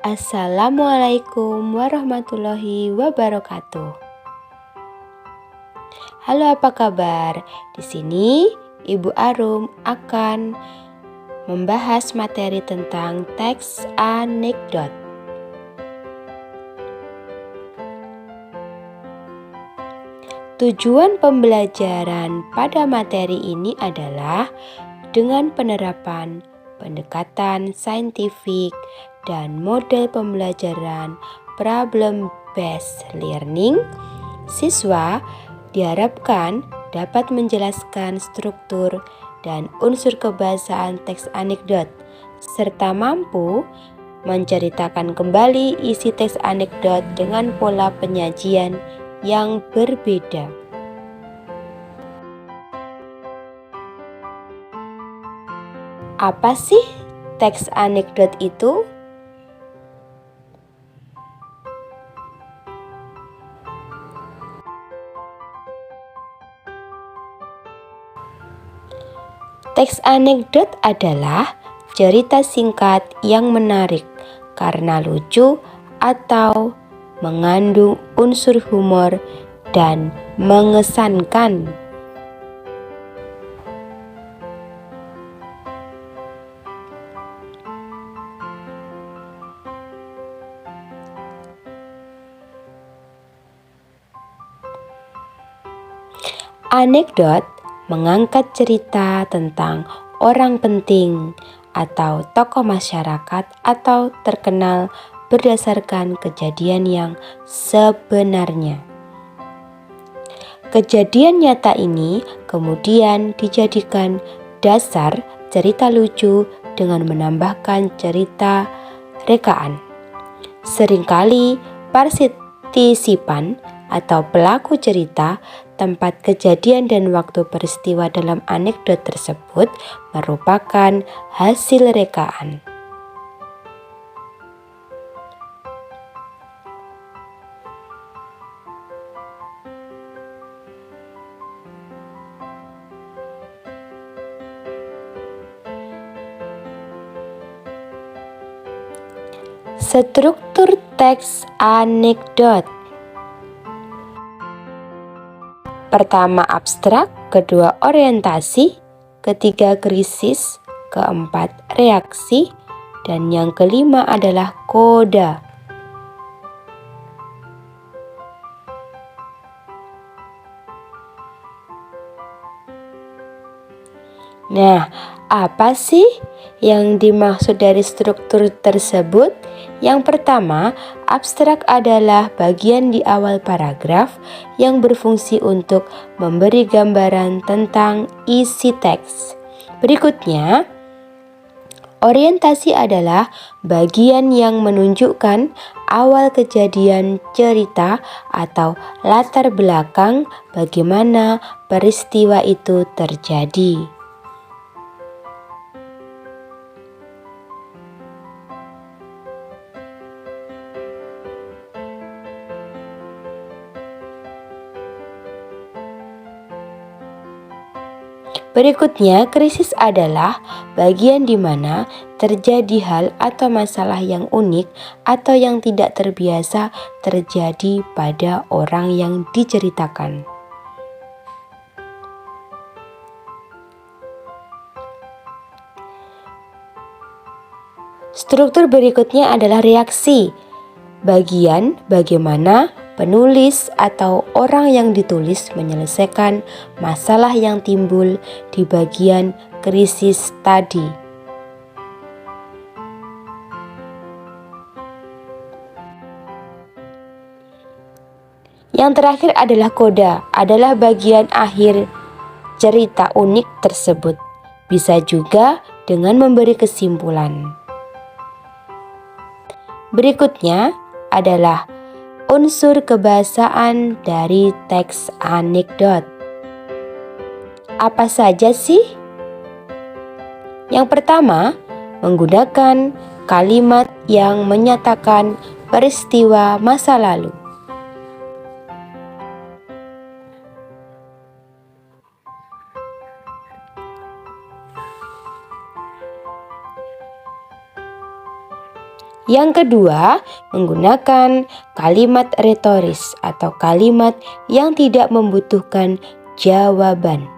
Assalamualaikum warahmatullahi wabarakatuh. Halo, apa kabar? Di sini Ibu Arum akan membahas materi tentang teks anekdot. Tujuan pembelajaran pada materi ini adalah dengan penerapan pendekatan saintifik dan model pembelajaran problem-based learning, siswa diharapkan dapat menjelaskan struktur dan unsur kebahasaan teks anekdot, serta mampu menceritakan kembali isi teks anekdot dengan pola penyajian yang berbeda. Apa sih teks anekdot itu? Teks anekdot adalah cerita singkat yang menarik karena lucu atau mengandung unsur humor dan mengesankan. Anekdot mengangkat cerita tentang orang penting atau tokoh masyarakat atau terkenal berdasarkan kejadian yang sebenarnya. Kejadian nyata ini kemudian dijadikan dasar cerita lucu dengan menambahkan cerita rekaan. Seringkali partisipan atau pelaku cerita, tempat kejadian dan waktu peristiwa dalam anekdot tersebut merupakan hasil rekaan. Struktur teks anekdot. Pertama abstrak, kedua orientasi, ketiga krisis, keempat reaksi, dan yang kelima adalah koda. Nah, apa sih yang dimaksud dari struktur tersebut? Yang pertama, abstrak adalah bagian di awal paragraf yang berfungsi untuk memberi gambaran tentang isi teks. Berikutnya, orientasi adalah bagian yang menunjukkan awal kejadian cerita atau latar belakang bagaimana peristiwa itu terjadi. Berikutnya, krisis adalah bagian di mana terjadi hal atau masalah yang unik atau yang tidak terbiasa terjadi pada orang yang diceritakan. Struktur berikutnya adalah reaksi, bagian bagaimana penulis atau orang yang ditulis menyelesaikan masalah yang timbul di bagian krisis tadi. Yang terakhir adalah koda, adalah bagian akhir cerita unik tersebut. Bisa juga dengan memberi kesimpulan. Berikutnya adalah unsur kebahasaan dari teks anekdot. Apa saja sih? Yang pertama, menggunakan kalimat yang menyatakan peristiwa masa lalu. Yang kedua, menggunakan kalimat retoris atau kalimat yang tidak membutuhkan jawaban.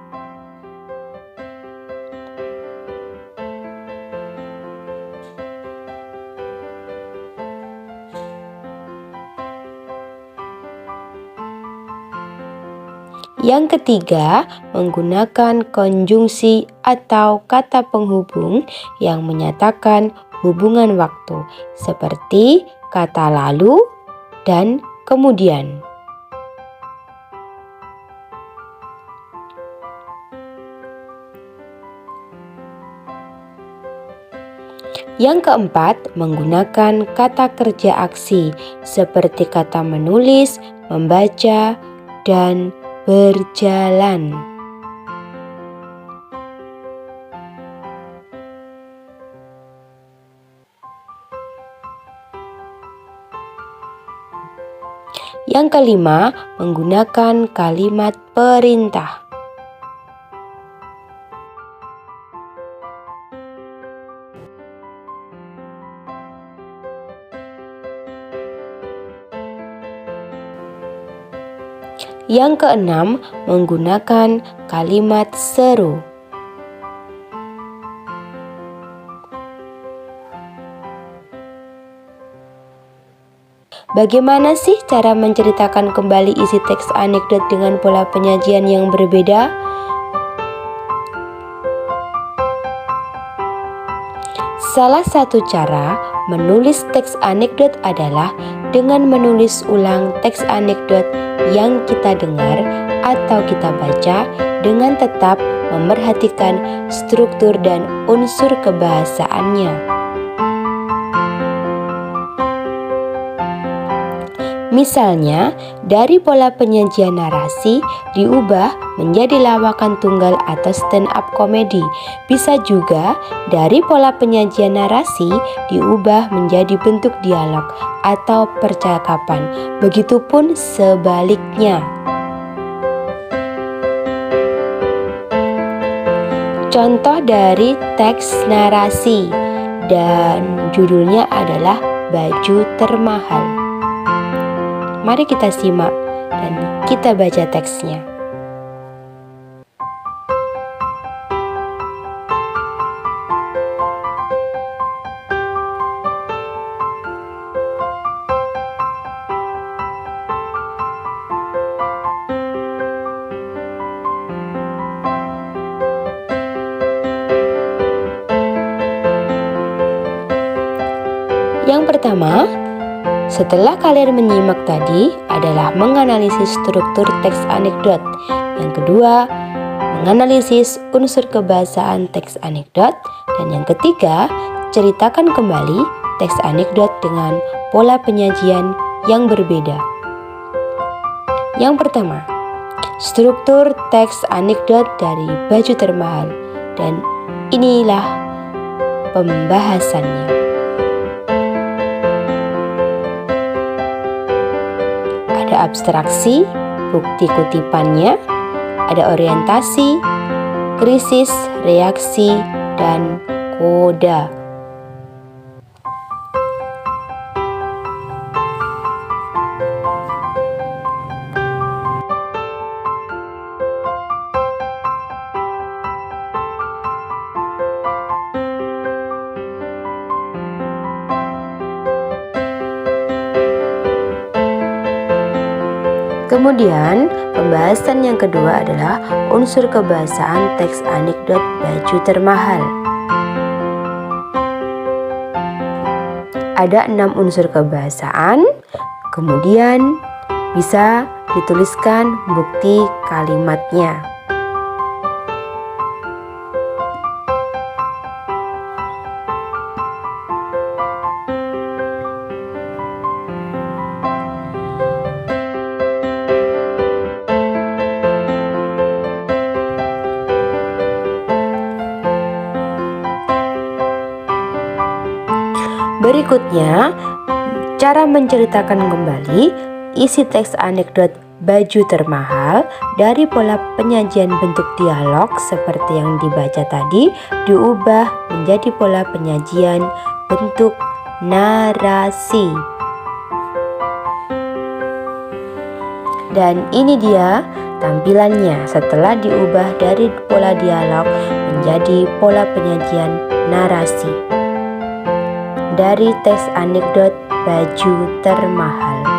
Yang ketiga, menggunakan konjungsi atau kata penghubung yang menyatakan hubungan waktu, seperti kata lalu dan kemudian. Yang keempat, menggunakan kata kerja aksi, seperti kata menulis, membaca, dan berjalan. Yang kelima, menggunakan kalimat perintah. Yang keenam, menggunakan kalimat seru. Bagaimana sih cara menceritakan kembali isi teks anekdot dengan pola penyajian yang berbeda? Salah satu cara menulis teks anekdot adalah dengan menulis ulang teks anekdot yang kita dengar atau kita baca dengan tetap memerhatikan struktur dan unsur kebahasaannya. Misalnya, dari pola penyajian narasi diubah menjadi lawakan tunggal atau stand up komedi. Bisa juga dari pola penyajian narasi diubah menjadi bentuk dialog atau percakapan. Begitupun sebaliknya. Contoh dari teks narasi dan judulnya adalah Baju Termahal. Mari kita simak dan kita baca teksnya. Yang pertama, setelah kalian menyimak tadi adalah menganalisis struktur teks anekdot. Yang kedua, menganalisis unsur kebahasaan teks anekdot. Dan yang ketiga, ceritakan kembali teks anekdot dengan pola penyajian yang berbeda. Yang pertama, struktur teks anekdot dari Baju Termahal. Dan inilah pembahasannya. Ada abstraksi, bukti kutipannya, ada orientasi, krisis, reaksi, dan koda. Kemudian, pembahasan yang kedua adalah unsur kebahasaan teks anekdot Baju Termahal. Ada 6 unsur kebahasaan, kemudian bisa dituliskan bukti kalimatnya. Berikutnya, cara menceritakan kembali isi teks anekdot Baju Termahal dari pola penyajian bentuk dialog seperti yang dibaca tadi diubah menjadi pola penyajian bentuk narasi. Dan ini dia tampilannya setelah diubah dari pola dialog menjadi pola penyajian narasi. Dari teks anekdot baju termahal.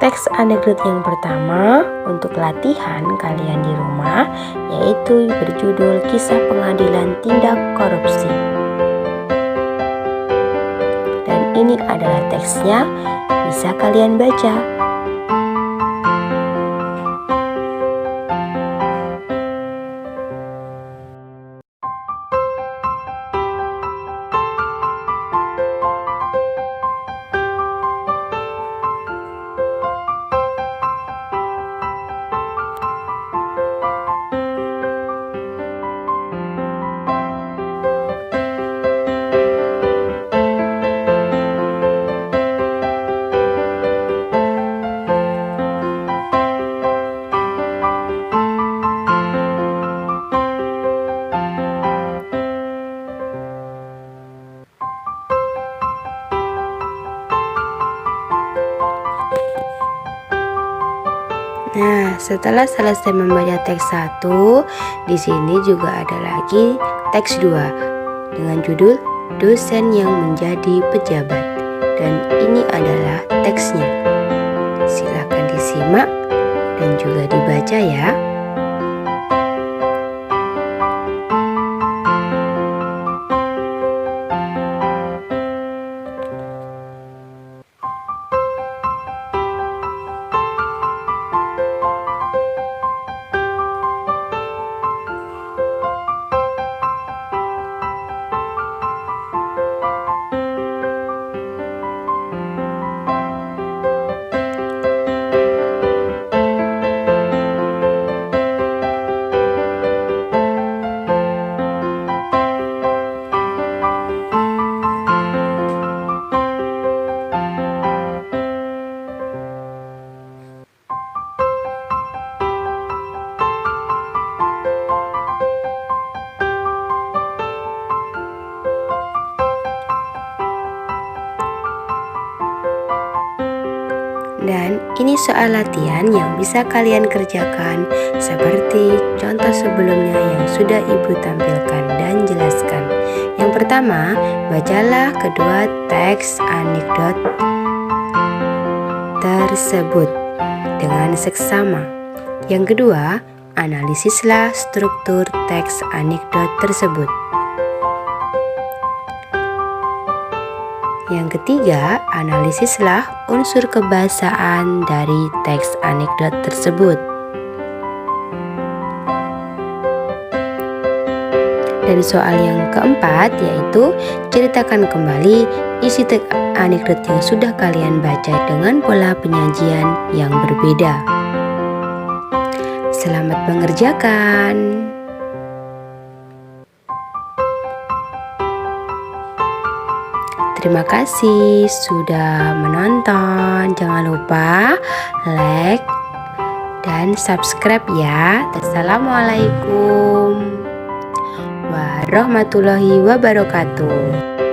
Teks anekdot yang pertama untuk latihan kalian di rumah yaitu berjudul Kisah Pengadilan Tindak Korupsi. Dan ini adalah teksnya, bisa kalian baca. Nah, setelah selesai membaca teks 1, di sini juga ada lagi teks 2 dengan judul Dosen yang Menjadi Pejabat. Dan ini adalah teksnya. Silakan disimak dan juga dibaca ya. Dan ini soal latihan yang bisa kalian kerjakan seperti contoh sebelumnya yang sudah Ibu tampilkan dan jelaskan. Yang pertama, bacalah kedua teks anekdot tersebut dengan seksama. Yang kedua, analisislah struktur teks anekdot tersebut. Yang ketiga, analisislah unsur kebahasaan dari teks anekdot tersebut. Dan soal yang keempat yaitu ceritakan kembali isi teks anekdot yang sudah kalian baca dengan pola penyajian yang berbeda. Selamat mengerjakan. Terima kasih sudah menonton. Jangan lupa like dan subscribe ya. Assalamualaikum warahmatullahi wabarakatuh.